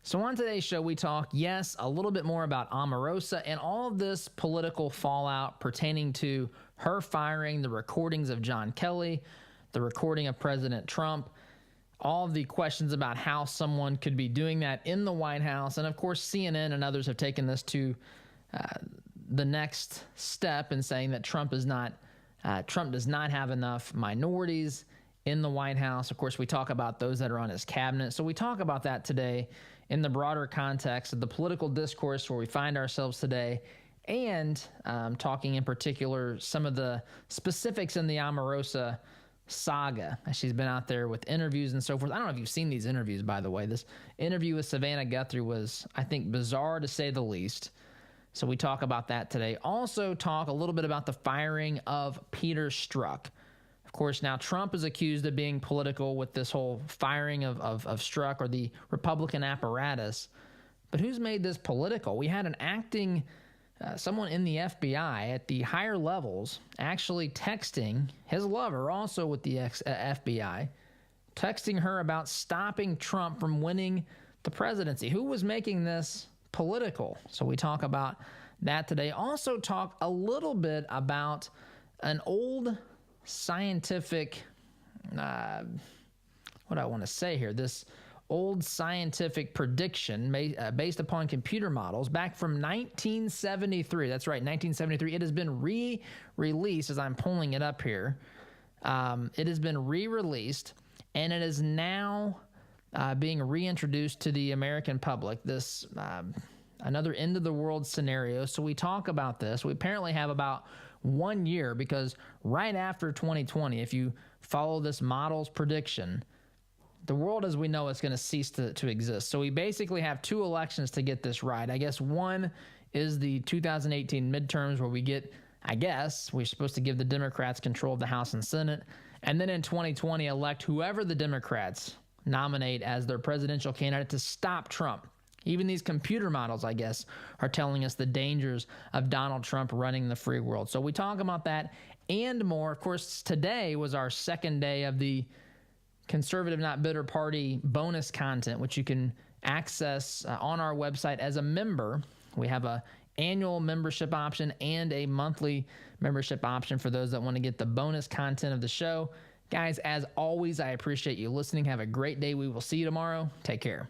So on today's show, we talk, yes, a little bit more about Omarosa and all of this political fallout pertaining to her firing, the recordings of John Kelly, the recording of President Trump, all of the questions about how someone could be doing that in the White House. And of course, CNN and others have taken this to the next step in saying that Trump does not have enough minorities in the White House. Of course, we talk about those that are on his cabinet. So we talk about that today in the broader context of the political discourse where we find ourselves today, and talking in particular some of the specifics in the Omarosa saga as she's been out there with interviews and so forth. I don't know if you've seen these interviews, by the way. This interview with Savannah Guthrie was, I think, bizarre to say the least. So we talk about that today. Also talk a little bit about the firing of Peter Strzok. Of course, now Trump is accused of being political with this whole firing of Strzok or the Republican apparatus. But who's made this political? We had an acting, someone in the FBI at the higher levels actually texting his lover, also with the FBI, texting her about stopping Trump from winning the presidency. Who was making this political? So we talk about that today. Also talk a little bit about an old scientific, what I want to say here, this old scientific prediction based upon computer models back from 1973. That's right, 1973. It has been re-released as I'm pulling it up here. It has been re-released, and it is now being reintroduced to the American public. This another end of the world scenario. So we talk about this. We apparently have about 1 year, because right after 2020, if you follow this model's prediction, the world as we know it's going to cease to exist. So we basically have 2 elections to get this right. I guess one is the 2018 midterms, where we're supposed to give the Democrats control of the House and Senate. And then in 2020, elect whoever the Democrats nominate as their presidential candidate to stop Trump. Even these computer models, I guess, are telling us the dangers of Donald Trump running the free world. So we talk about that and more. Of course, today was our second day of the Conservative Not Bitter Party bonus content, which you can access on our website as a member. We have an annual membership option and a monthly membership option for those that want to get the bonus content of the show. Guys, as always, I appreciate you listening. Have a great day. We will see you tomorrow. Take care.